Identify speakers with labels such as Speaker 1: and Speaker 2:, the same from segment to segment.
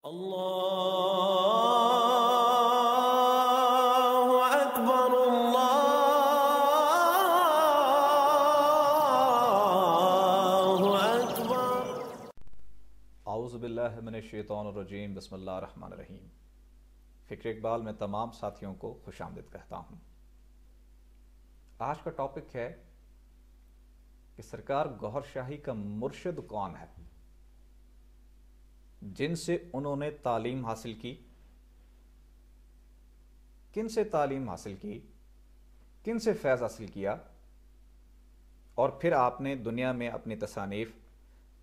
Speaker 1: اللہ اکبر اللہ اکبر۔
Speaker 2: اعوذ باللہ من الشیطان الرجیم، بسم اللہ الرحمن الرحیم۔ فکر اقبال میں تمام ساتھیوں کو خوش آمدید کہتا ہوں۔ آج کا ٹاپک ہے کہ سرکار گوہر شاہی کا مرشد کون ہے، جن سے انہوں نے تعلیم حاصل کی، کن سے تعلیم حاصل کی، کن سے فیض حاصل کیا، اور پھر آپ نے دنیا میں اپنی تصانیف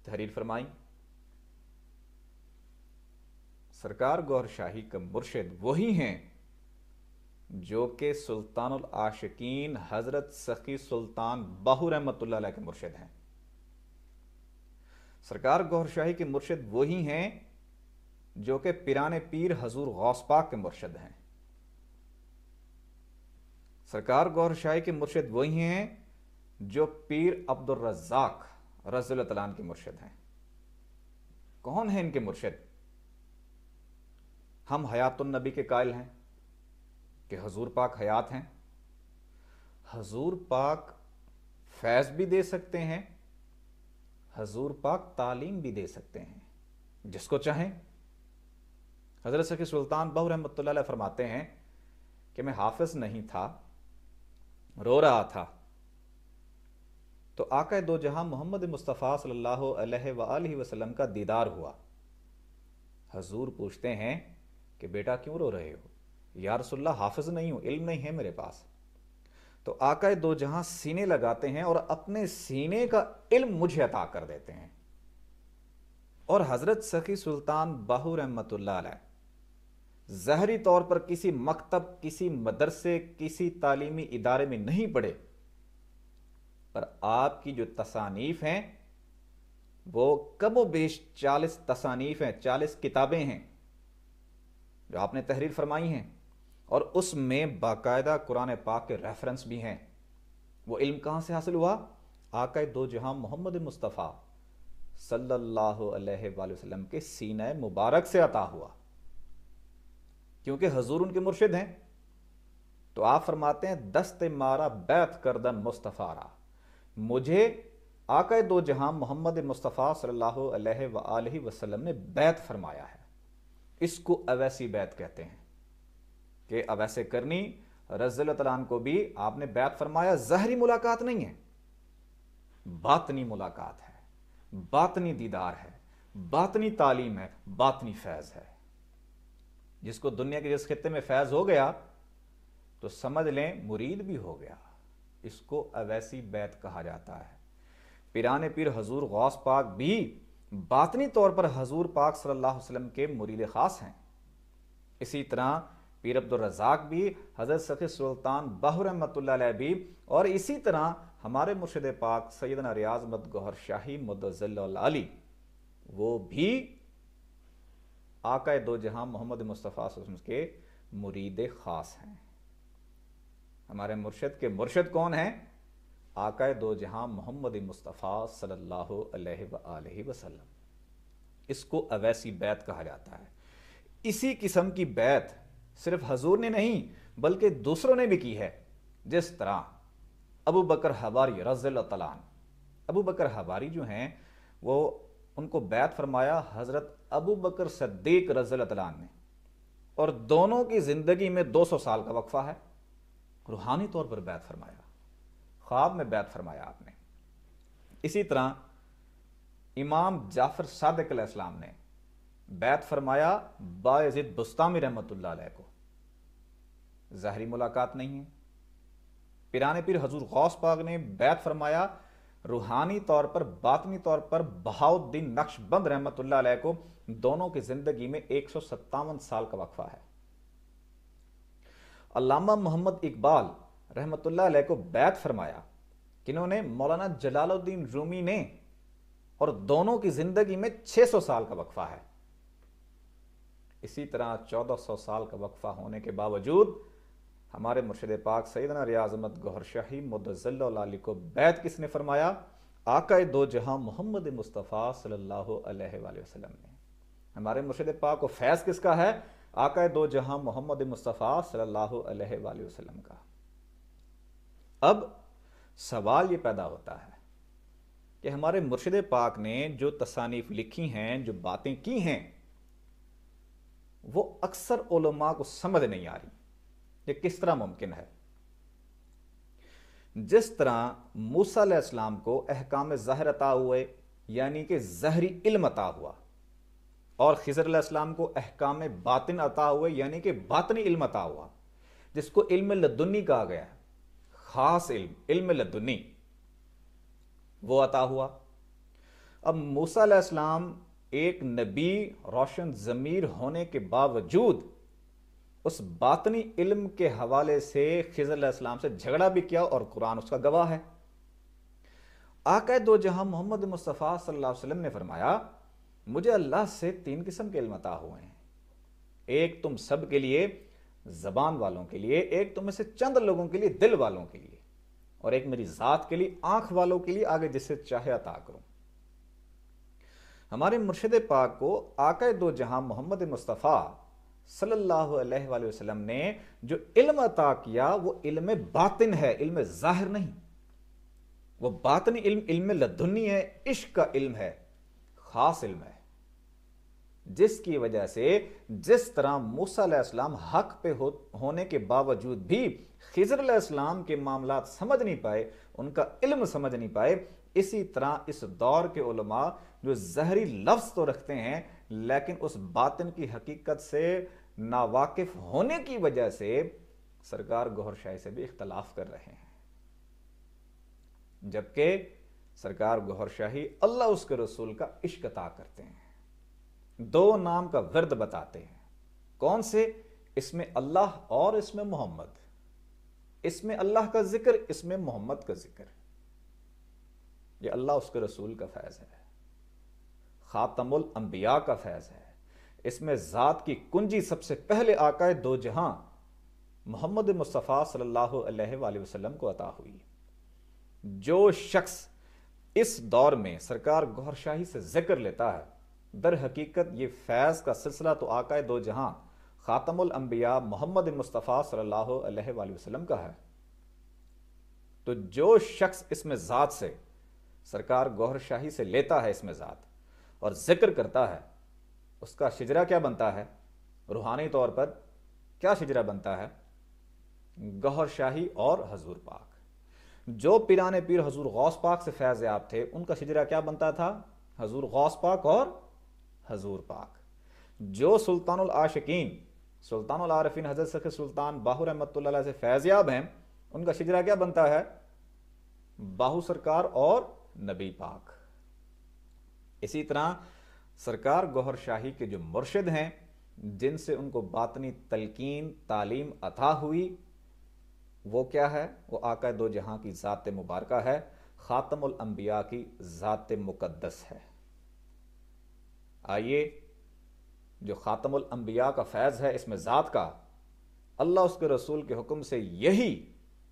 Speaker 2: تحریر فرمائی۔ سرکار گوہر شاہی کا مرشد وہی ہیں جو کہ سلطان العاشقین حضرت سخی سلطان باہو رحمۃ اللہ علیہ کے مرشد ہیں۔ سرکار گوہر شاہی کے مرشد وہی ہیں جو کہ پیران پیر حضور غوث پاک کے مرشد ہیں۔ سرکار گوہر شاہی کے مرشد وہی ہیں جو پیر عبد الرزاق رضی اللہ تعالیٰ عنہ کے مرشد ہیں۔ کون ہیں ان کے مرشد؟ ہم حیات النبی کے قائل ہیں کہ حضور پاک حیات ہیں۔ حضور پاک فیض بھی دے سکتے ہیں، حضور پاک تعلیم بھی دے سکتے ہیں جس کو چاہیں۔ حضرت سخی سلطان باہو رحمۃ اللہ علیہ فرماتے ہیں کہ میں حافظ نہیں تھا، رو رہا تھا، تو آقا دو جہاں محمد مصطفیٰ صلی اللہ علیہ وآلہ وسلم کا دیدار ہوا۔ حضور پوچھتے ہیں کہ بیٹا کیوں رو رہے ہو؟ یا رسول اللہ حافظ نہیں ہوں، علم نہیں ہے میرے پاس۔ تو آقا دو جہاں سینے لگاتے ہیں اور اپنے سینے کا علم مجھے عطا کر دیتے ہیں۔ اور حضرت سخی سلطان باہو رحمۃ اللہ علیہ ظاہری طور پر کسی مکتب، کسی مدرسے، کسی تعلیمی ادارے میں نہیں پڑھے، پر آپ کی جو تصانیف ہیں وہ کم و بیش 40 تصانیف ہیں، 40 کتابیں ہیں جو آپ نے تحریر فرمائی ہیں، اور اس میں باقاعدہ قرآن پاک کے ریفرنس بھی ہیں۔ وہ علم کہاں سے حاصل ہوا؟ آقا دو جہاں محمد مصطفیٰ صلی اللہ علیہ وآلہ وسلم کے سینہ مبارک سے عطا ہوا، کیونکہ حضور ان کے مرشد ہیں۔ تو آپ فرماتے ہیں دست مارا بیعت کردن مصطفیٰ را، مجھے آقا دو جہاں محمد مصطفیٰ صلی اللہ علیہ وآلہ وسلم نے بیعت فرمایا ہے۔ اس کو اویسی بیعت کہتے ہیں کہ اویس کرنی رضی اللہ تعالیٰ عنہ کو بھی آپ نے بیعت فرمایا۔ ظاہری ملاقات نہیں ہے، باطنی ملاقات ہے، باطنی دیدار ہے، باطنی تعلیم ہے، باطنی فیض ہے۔ جس کو دنیا کے جس خطے میں فیض ہو گیا تو سمجھ لیں مرید بھی ہو گیا۔ اس کو اویسی بیعت کہا جاتا ہے۔ پیران پیر حضور غوث پاک بھی باطنی طور پر حضور پاک صلی اللہ علیہ وسلم کے مرید خاص ہیں۔ اسی طرح پیر عبد الرزاق بھی، حضرت سخی سلطان باہو رحمۃ اللہ علیہ بھی، اور اسی طرح ہمارے مرشد پاک سیدنا ریاض احمد گوہر شاہی مدظل العالی، وہ بھی آقا دو جہاں محمد مصطفیٰ صلی اللہ علیہ وسلم کے مرید خاص ہیں۔ ہمارے مرشد کے مرشد کون ہیں؟ آقا دو جہاں محمد مصطفیٰ صلی اللہ علیہ وآلہ وسلم۔ اس کو اویسی بیعت کہا جاتا ہے۔ اسی قسم کی بیعت صرف حضور نے نہیں بلکہ دوسروں نے بھی کی ہے، جس طرح ابو بکر حواری رضی اللہ تعالیٰ عنہ۔ ابو بکر حواری جو ہیں وہ ان کو بیعت فرمایا حضرت ابو بکر صدیق رضی اللہ تعالیٰ عنہ نے، اور دونوں کی زندگی میں 200 سال کا وقفہ ہے۔ روحانی طور پر بیعت فرمایا، خواب میں بیعت فرمایا آپ نے۔ اسی طرح امام جعفر صادق علیہ السلام نے بیعت فرمایا بایزید بسطامی رحمۃ اللہ علیہ کو۔ ظاہری ملاقات نہیں ہے۔ پیران پیر حضور غوث پاک نے بیعت فرمایا روحانی طور پر، باطنی طور پر بہاؤالدین نقشبند رحمۃ اللہ علیہ کو۔ دونوں کی زندگی میں 157 سال کا وقفہ ہے۔ علامہ محمد اقبال رحمۃ اللہ علیہ کو بیعت فرمایا، کنہوں نے؟ مولانا جلال الدین رومی نے، اور دونوں کی زندگی میں 600 سال کا وقفہ ہے۔ اسی طرح 1400 سال کا وقفہ ہونے کے باوجود ہمارے مرشد پاک سیدنا ریاض احمد گوہر شاہی مدظل العالی کو بیعت کس نے فرمایا؟ آقا دو جہاں محمد مصطفیٰ صلی اللہ علیہ وآلہ وسلم نے۔ ہمارے مرشد پاک کو فیض کس کا ہے؟ آقا دو جہاں محمد مصطفیٰ صلی اللہ علیہ وآلہ وسلم کا۔ اب سوال یہ پیدا ہوتا ہے کہ ہمارے مرشد پاک نے جو تصانیف لکھی ہیں، جو باتیں کی ہیں، وہ اکثر علماء کو سمجھ نہیں آ رہی۔ یہ کس طرح ممکن ہے؟ جس طرح موسیٰ علیہ السلام کو احکام ظاہر عطا ہوئے، یعنی کہ ظاہری علم عطا ہوا، اور خضر علیہ السلام کو احکام باطن عطا ہوئے، یعنی کہ باطنی علم عطا ہوا، جس کو علم لدنی کہا گیا ہے، خاص علم، علم لدنی، وہ عطا ہوا۔ اب موسیٰ علیہ السلام ایک نبی روشن ضمیر ہونے کے باوجود اس باطنی علم کے حوالے سے خضر علیہ السلام سے جھگڑا بھی کیا، اور قرآن اس کا گواہ ہے۔ آقا دو جہاں محمد مصطفیٰ صلی اللہ علیہ وسلم نے فرمایا مجھے اللہ سے 3 قسم کے علم عطا ہوئے ہیں، ایک تم سب کے لیے، زبان والوں کے لیے، ایک تم میں سے چند لوگوں کے لیے، دل والوں کے لیے، اور ایک میری ذات کے لیے، آنکھ والوں کے لیے، آگے جسے چاہے عطا کروں۔ ہمارے مرشد پاک کو آقا دو جہاں محمد مصطفیٰ صلی اللہ علیہ وآلہ وسلم نے جو علم عطا کیا وہ علم باطن ہے، علم ظاہر نہیں۔ وہ باطنی علم، علم لدنی ہے، عشق کا علم ہے، خاص علم ہے، جس کی وجہ سے جس طرح موسیٰ علیہ السلام حق پہ ہونے کے باوجود بھی خضر علیہ السلام کے معاملات سمجھ نہیں پائے، ان کا علم سمجھ نہیں پائے، اسی طرح اس دور کے علماء جو ظاہری لفظ تو رکھتے ہیں لیکن اس باطن کی حقیقت سے ناواقف ہونے کی وجہ سے سرکار گوھر شاہی سے بھی اختلاف کر رہے ہیں، جبکہ سرکار گوھر شاہی اللہ اس کے رسول کا عشق عطا کرتے ہیں، 2 نام کا ورد بتاتے ہیں، کون سے؟ اس میں اللہ اور اس میں محمد، اس میں اللہ کا ذکر، اس میں محمد کا ذکر۔ یہ اللہ اس کے رسول کا فیض ہے، خاتم الانبیاء کا فیض ہے، اس میں ذات کی کنجی سب سے پہلے آقا دو جہاں محمد مصطفیٰ صلی اللہ علیہ وآلہ وسلم کو عطا ہوئی۔ جو شخص اس دور میں سرکار گوھر شاہی سے ذکر لیتا ہے، در حقیقت یہ فیض کا سلسلہ تو آقا دو جہاں خاتم الانبیاء محمد مصطفیٰ صلی اللہ علیہ وآلہ وسلم کا ہے۔ تو جو شخص اس میں ذات سے سرکار گوھر شاہی سے لیتا ہے، اس میں ذات اور ذکر کرتا ہے، اس کا شجرہ کیا بنتا ہے؟ روحانی طور پر کیا شجرہ بنتا ہے؟ گوھر شاہی اور حضور پاک۔ جو پیران پیر حضور غوث پاک سے فیض یاب تھے، ان کا شجرہ کیا بنتا تھا؟ حضور غوث پاک اور حضور پاک۔ جو سلطان العاشقین، سلطان العارفین حضرت سخی سلطان باہو رحمۃ اللہ علیہ سے فیض یاب ہیں، ان کا شجرہ کیا بنتا ہے؟ باہو سرکار اور نبی پاک۔ اسی طرح سرکار گوھر شاہی کے جو مرشد ہیں، جن سے ان کو باطنی تلقین، تعلیم عطا ہوئی، وہ کیا ہے؟ وہ آقا دو جہاں کی ذات مبارکہ ہے، خاتم الانبیاء کی ذات مقدس ہے۔ آئیے، جو خاتم الانبیاء کا فیض ہے اس میں ذات کا، اللہ اس کے رسول کے حکم سے یہی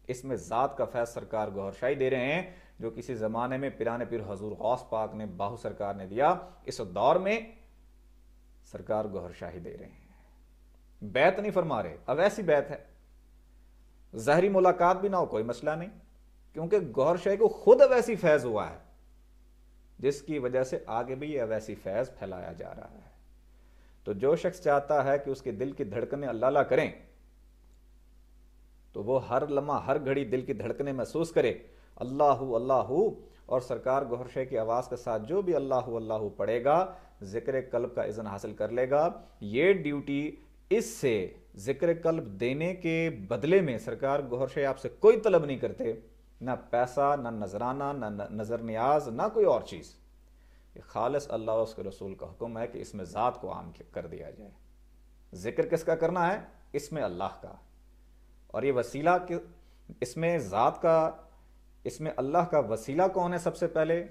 Speaker 2: اس میں ذات کا فیض سرکار گوھر شاہی دے رہے ہیں، جو کسی زمانے میں پیران پیر حضور غوث پاک نے، باہو سرکار نے دیا، اس دور میں سرکار گوھر شاہی دے رہے ہیں۔ بیعت نہیں فرما رہے، اب ایسی بیعت ہے، ظاہری ملاقات بھی نہ ہو کوئی مسئلہ نہیں، کیونکہ گوھر شاہی کو خود اویسی فیض ہوا ہے، جس کی وجہ سے آگے بھی یہ اویسی فیض پھیلایا جا رہا ہے۔ تو جو شخص چاہتا ہے کہ اس کے دل کی دھڑکنیں اللہ اللہ کریں، تو وہ ہر لمحہ، ہر گھڑی دل کی دھڑکنیں محسوس کرے، اللہ اللہ، اور سرکار گوھر شاہی کی آواز کے ساتھ جو بھی اللہ اللہ پڑھے گا، ذکر قلب کا اذن حاصل کر لے گا۔ یہ ڈیوٹی اس سے ذکر قلب دینے کے بدلے میں سرکار گوھر شاہی آپ سے کوئی طلب نہیں کرتے، نہ پیسہ، نہ نذرانہ، نہ نظر نیاز، نہ کوئی اور چیز۔ یہ خالص اللہ اس کے رسول کا حکم ہے کہ اس میں ذات کو عام کر دیا جائے۔ ذکر کس کا کرنا ہے؟ اس میں اللہ کا، اور یہ وسیلہ اس میں ذات کا، اس میں اللہ کا وسیلہ کون ہے سب سے پہلے؟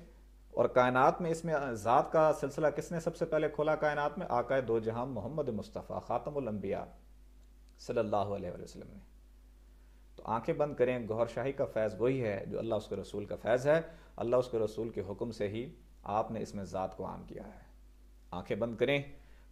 Speaker 2: اور کائنات میں اس میں ذات کا سلسلہ کس نے سب سے پہلے کھولا کائنات میں؟ آقا دو جہاں محمد مصطفیٰ خاتم الانبیاء صلی اللہ علیہ وسلم نے۔ تو آنکھیں بند کریں، گوھر شاہی کا فیض وہی ہے جو اللہ اس کے رسول کا فیض ہے، اللہ اس کے رسول کے حکم سے ہی آپ نے اس میں ذات کو عام کیا ہے۔ آنکھیں بند کریں،